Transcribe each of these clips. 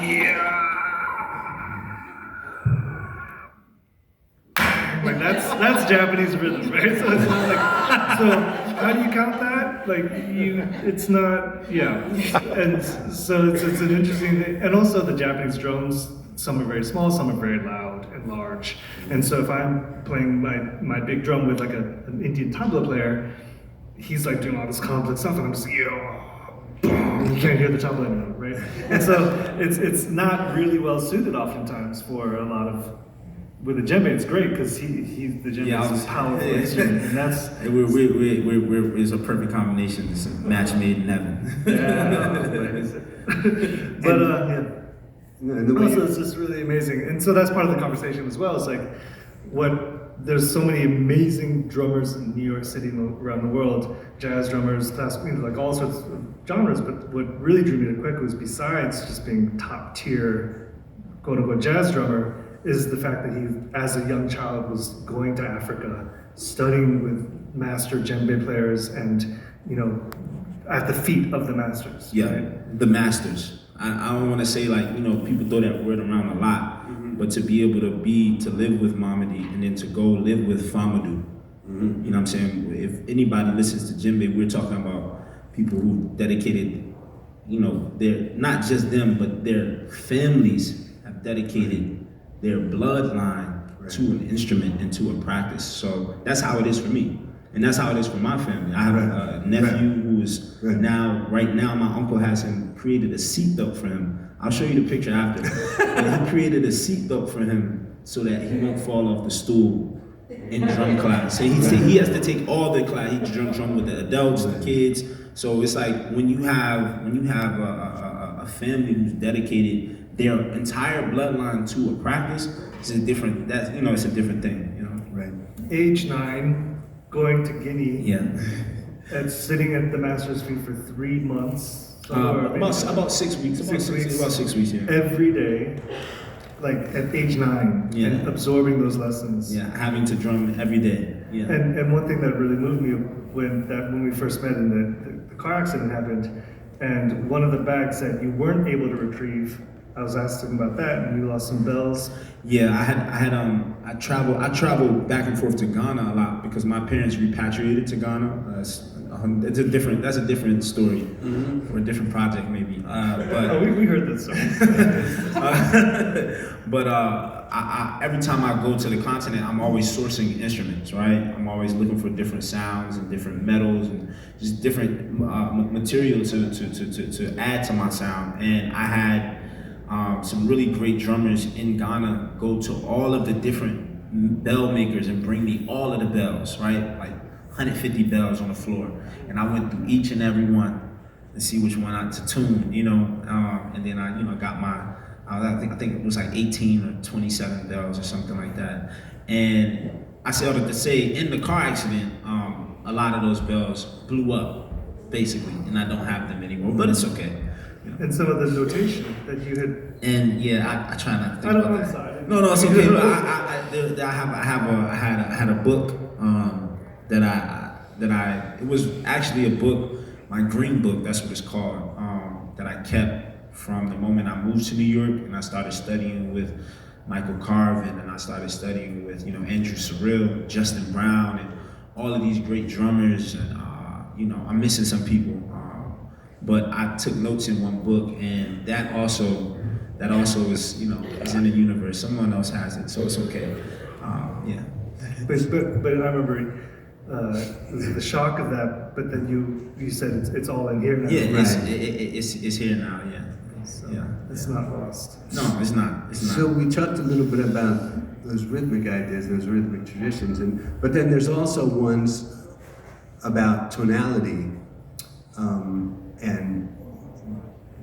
Yeah. Like that's Japanese rhythm, right? So it's not like, so how do you count that? Like it's not, yeah. And so it's an interesting thing. And also the Japanese drums, some are very small, some are very loud and large. And so if I'm playing my big drum with like an Indian tabla player, he's like doing all this complex stuff, and I'm just like, you can't hear the tabla anymore, right? And so it's not really well suited oftentimes for a lot of. With the djembe, it's great because the djembe is a powerful instrument, and that's it's a perfect combination. It's a match made in heaven. But also it's just really amazing, and so that's part of the conversation as well. It's like there's so many amazing drummers in New York City and around the world, jazz drummers, classical, like all sorts of genres. But what really drew me to Kweku is, besides just being top tier, quote unquote, jazz drummer, is the fact that he, as a young child, was going to Africa, studying with master djembe players, and at the feet of the masters. Yeah, right? The masters. I don't want to say people throw that word around a lot, but to be able to live with Mamadi and then to go live with Famadou. You know what I'm saying? If anybody listens to djembe, we're talking about people who dedicated, they're not just them, but their families have dedicated their bloodline to an instrument and to a practice. So that's how it is for me. And that's how it is for my family. I have a nephew who is right now, my uncle has created a seatbelt for him. I'll show you the picture after. But he created a seatbelt for him so that he won't fall off the stool in drum class. So he has to take all the class. He drum with the adults, the kids. So it's like when you have a family who's dedicated their entire bloodline to a practice, it's a different thing, Right. Age 9, going to Guinea. Yeah. And sitting at the master's feet for 3 months. About 6 weeks. About 6 weeks, yeah. Every day, like at age 9, and absorbing those lessons. Yeah, having to drum every day. Yeah. And one thing that really moved me when we first met and the car accident happened, and one of the bags that you weren't able to retrieve, I was asking about that, and you lost some bells. Yeah, I traveled back and forth to Ghana a lot because my parents repatriated to Ghana. That's a different story, or a different project maybe. But we heard that story. But every time I go to the continent, I'm always sourcing instruments, right? I'm always looking for different sounds and different metals and just different material to add to my sound. And I had some really great drummers in Ghana go to all of the different bell makers and bring me all of the bells, right? Like 150 bells on the floor. And I went through each and every one to see which one to tune, and then I got I think it was like 18 or 27 bells or something like that. And I say all that to say, in the car accident, a lot of those bells blew up, basically, and I don't have them anymore, but it's okay. And some of the notation that you had. And I try not to think about that. Sorry. No, it's okay. But I had a book it was actually a book, my green book, that's what it's called, that I kept from the moment I moved to New York, and I started studying with Michael Carvin, and I started studying with Andrew Cyril, Justin Brown, and all of these great drummers, and I'm missing some people. But I took notes in one book, and that also is is in the universe. Someone else has it, so it's okay. Yeah. But I remember the shock of that. But then you said it's all in here now. Yeah, it's here now. Yeah. So it's not lost. No, it's not. So we talked a little bit about those rhythmic ideas, those rhythmic traditions, but then there's also ones about tonality. And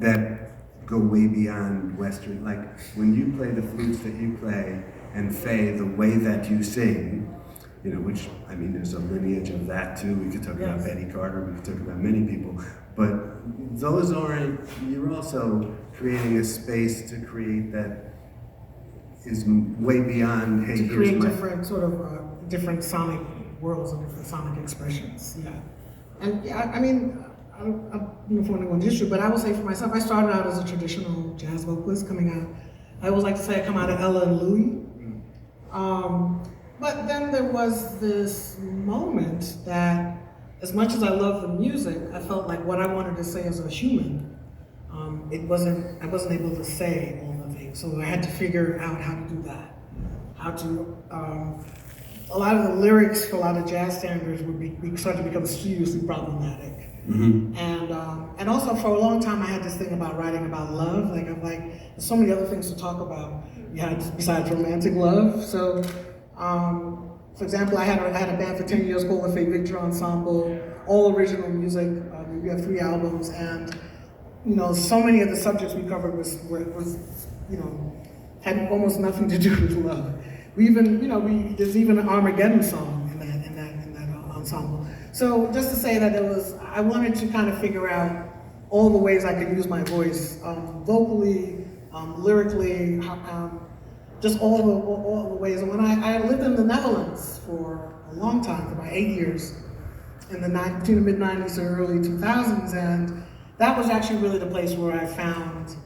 that go way beyond Western. Like when you play the flutes that you play, and Fay, the way that you sing, which, there's a lineage of that too. We could talk about Betty Carter, we could talk about many people, but those you're also creating a space to create that is way beyond, hey, to here's create my... different sort of different sonic worlds and different sonic expressions, yeah. And don't know if I want to go into history, but I will say for myself, I started out as a traditional jazz vocalist coming out. I always like to say I come out of Ella and Louie. But then there was this moment that, as much as I love the music, I felt like what I wanted to say as a human, I wasn't able to say all the things. So I had to figure out how to do that. How to, a lot of the lyrics for a lot of jazz standards would start to become seriously problematic. Mm-hmm. And also for a long time I had this thing about writing about love. Like I'm like, there's so many other things to talk about, besides romantic love. So, for example, I had a band for 10 years called the Fay Victor Ensemble, all original music. We have 3 albums, and so many of the subjects we covered was had almost nothing to do with love. We even there's even an Armageddon song in that ensemble. So just to say that I wanted to kind of figure out all the ways I could use my voice, vocally, lyrically, just all the ways. And when I lived in the Netherlands for a long time, for about 8 years, between the mid-90s and early 2000s, and that was actually really the place where I found,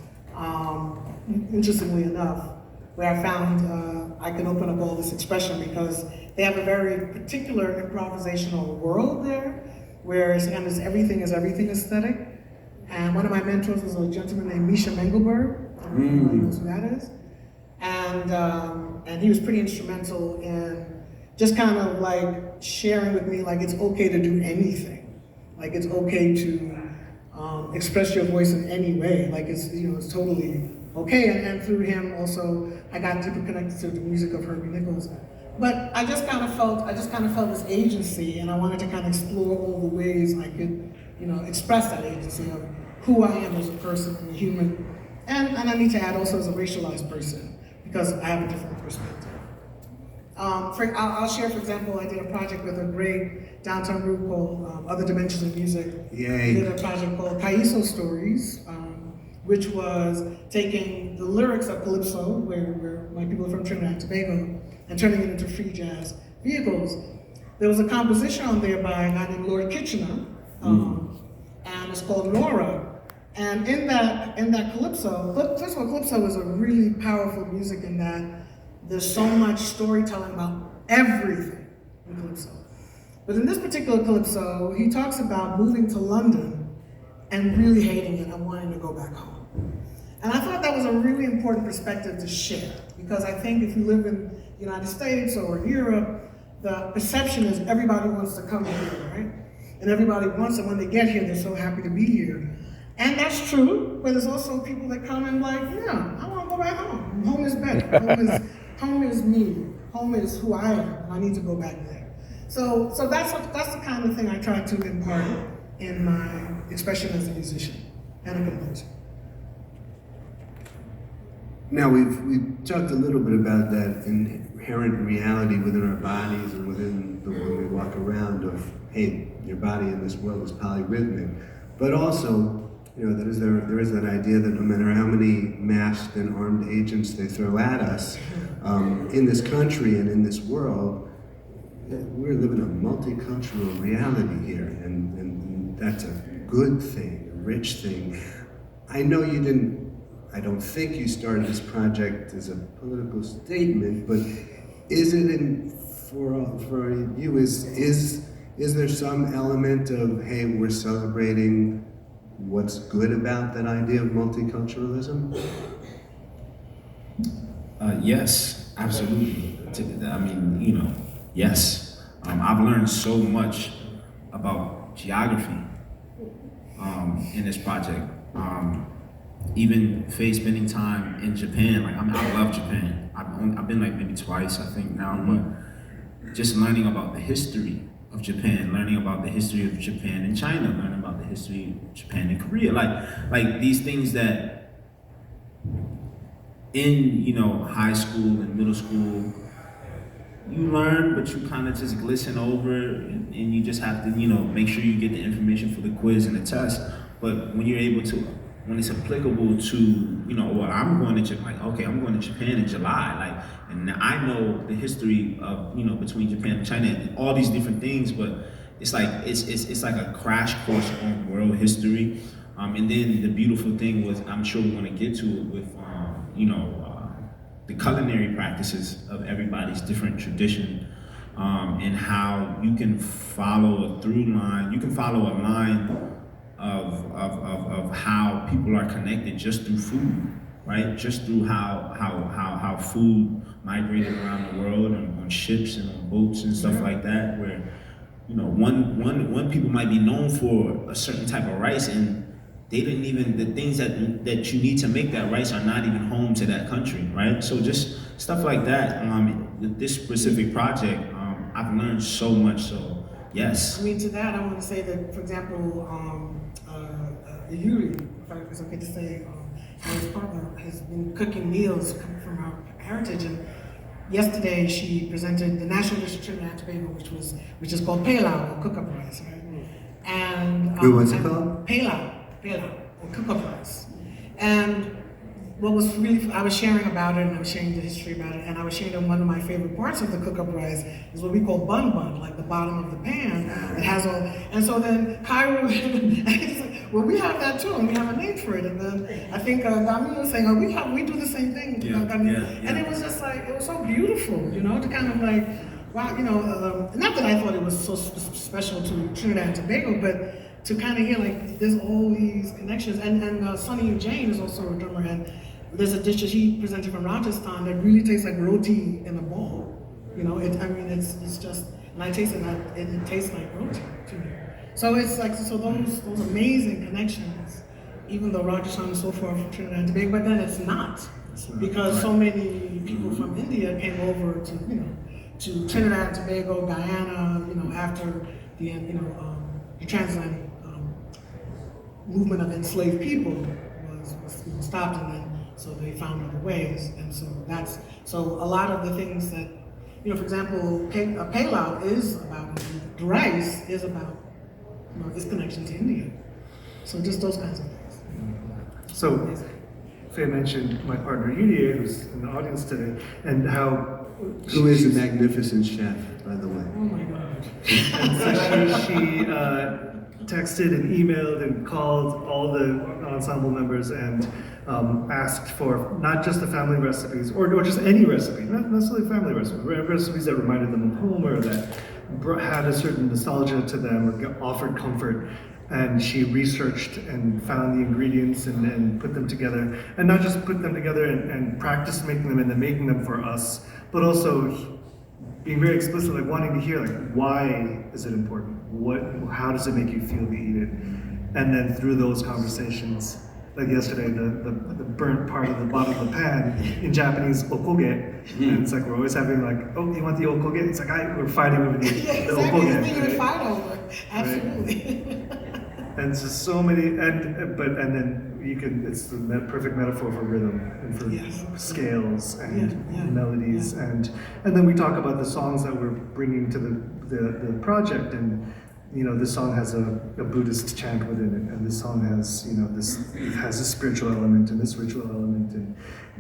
interestingly enough, where I found I can open up all this expression, because they have a very particular improvisational world there, where it's everything is everything aesthetic. And one of my mentors was a gentleman named Misha Mengelberg. I don't know if anybody knows who that is. And he was pretty instrumental in just kind of like sharing with me, like, it's okay to do anything. Like, it's okay to express your voice in any way. Like, it's totally okay. And through him also, I got deeply connected to the music of Herbie Nichols. But I just kind of felt this agency, and I wanted to kind of explore all the ways I could, express that agency of who I am as a person and a human. And I need to add also as a racialized person, because I have a different perspective. I'll share, for example, I did a project with a great downtown group called Other Dimensions of Music. Yay. We did a project called Kaiso Stories, which was taking the lyrics of Calypso, where my people are from Trinidad and Tobago, and turning it into free jazz vehicles. There was a composition on there by a guy named Lord Kitchener, and it's called Laura. And in that Calypso, but first of all, Calypso is a really powerful music in that there's so much storytelling about everything in Calypso. But in this particular Calypso, he talks about moving to London and really hating it and wanting to go back home. And I thought that was a really important perspective to share, because I think if you live in the United States or Europe, the perception is everybody wants to come here, right? And everybody wants it. When they get here, they're so happy to be here. And that's true, but there's also people that come and like, I want to go back home. Home is better. Home is me. Home is who I am, and I need to go back there. So that's the kind of thing I try to impart in my expression as a musician and a composer. Now we've talked a little bit about that inherent reality within our bodies and within the way we walk around of, hey, your body in this world is polyrhythmic, but also, there is that idea that no matter how many masked and armed agents they throw at us, in this country and in this world, we're living a multicultural reality here, and that's a good thing, a rich thing. I know I don't think you started this project as a political statement, but is it for you, is there some element of, hey, we're celebrating what's good about that idea of multiculturalism? Yes, absolutely. I mean, yes. I've learned so much about geography in this project. Even Faye spending time in Japan, I love Japan. I've been like maybe twice, I think now, but just learning about the history of Japan, learning about the history of Japan and China, learning about the history of Japan and Korea, like these things that in high school and middle school you learn, but you kind of just glisten over, and you just have to make sure you get the information for the quiz and the test. But when you're able to, when it's applicable to well, I'm going to Japan in July, and I know the history of between Japan and China and all these different things, but it's like it's like a crash course on world history. And then the beautiful thing was, I'm sure we're gonna get to it with the culinary practices of everybody's different tradition, and how you can follow a through line. You can follow a line of how people are connected just through food, right? Just through how food migrated around the world on ships and on boats and stuff like that. Where one people might be known for a certain type of rice, and they didn't even, the things that you need to make that rice are not even home to that country, right? So just stuff like that. With this specific project, I've learned so much. So yes. I mean, to that, I want to say that, for example, Yuri, if it's okay to say, his partner has been cooking meals from our heritage, and yesterday she presented the national dish of Trinidad and Tobago, which is called Palau, or cook-up rice, right? And what's it called? Palau, or cook-up rice. And what was really, I was sharing about it, and I was sharing the history about it, and I was sharing that one of my favorite parts of the cook-up rice is what we call bun, like the bottom of the pan. It has all, and so then Kaoru, he's like, well, we have that too, and we have a name for it. And then I think Dami was saying, oh, we do the same thing. And it was just like, it was so beautiful, to kind of like, wow, not that I thought it was so special to Trinidad and Tobago, but to kind of hear like there's all these connections. And Sonny Jane is also a drummer, and there's a dish that he presented from Rajasthan that really tastes like roti in a bowl. It's just, and I taste it, and it tastes like roti to me. So it's like, those amazing connections, even though Rajasthan is so far from Trinidad and Tobago, but then it's not, because so many people from India came over to Trinidad and Tobago, Guyana, after the transatlantic movement of enslaved people was stopped, and then so they found other ways, and so a lot of the things that, for example, Palau is about, the rice is about, this connection to India. So just those kinds of things. So, Fay mentioned my partner Yuri, who's in the audience today, and how... Who is a magnificent chef, by the way. Oh my God. And so she texted and emailed and called all the ensemble members and asked for not just the family recipes, or just any recipe, not necessarily family recipes that reminded them of home or that had a certain nostalgia to them or offered comfort. And she researched and found the ingredients and put them together, and not just put them together and practice making them and then making them for us, but also being very explicit, like wanting to hear, like, why is it important? How does it make you feel to eat it? And then through those conversations, like yesterday, the burnt part of the bottom of the pan, in Japanese, okoge, and it's like we're always having like, oh, you want the okoge? It's like, we're fighting over the okoge. It's thing to fight over, absolutely. Right? And just so many, and then you can, it's the perfect metaphor for rhythm and for scales and melodies, and then we talk about the songs that we're bringing to the project, and this song has a Buddhist chant within it, and this song has it has a spiritual element and this ritual element, and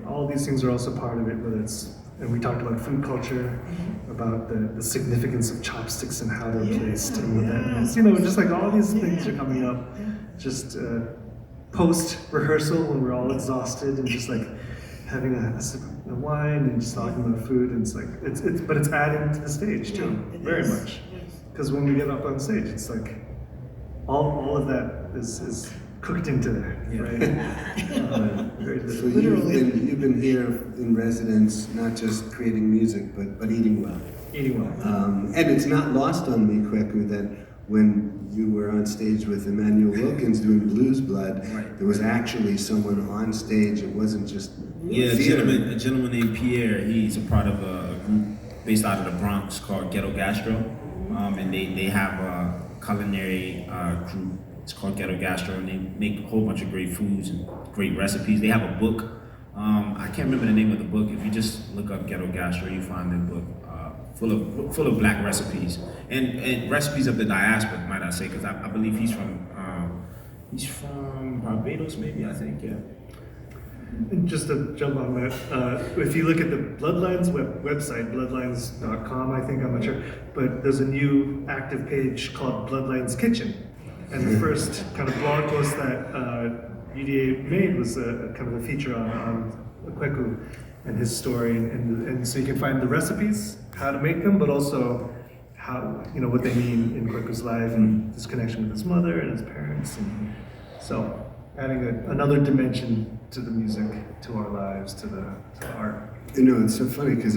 all these things are also part of it. Whether it's, and we talked about food culture, about the significance of chopsticks and how they're placed and what that means. Just like all these things are coming up, just post rehearsal when we're all exhausted and just like having a sip of wine and just talking about food, and it's like but it's adding to the stage too, very much. Because when we get up on stage, it's like all of that is cooked into there, right? So you've been here in residence, not just creating music, but eating well. Eating well. And it's not lost on me, Kweku, that when you were on stage with Emmanuel Wilkins doing Blues Blood, there was actually someone on stage. It wasn't just a gentleman named Pierre. He's a part of a group based out of the Bronx called Ghetto Gastro. And they have a culinary group. It's called Ghetto Gastro, and they make a whole bunch of great foods and great recipes. They have a book. I can't remember the name of the book. If you just look up Ghetto Gastro, you find their book full of black recipes and recipes of the diaspora, might I say? Because I believe he's from Barbados, maybe, I think. Yeah. And just to jump on that, if you look at the Bloodlines website, bloodlines.com, I think, I'm not sure, but there's a new active page called Bloodlines Kitchen. And the first kind of blog post that UDA made was a kind of a feature on Kweku and his story. And so you can find the recipes, how to make them, but also how, you know, what they mean in Kweku's life and his connection with his mother and his parents. And so adding another dimension to the music, to our lives, to the art. You know, it's so funny because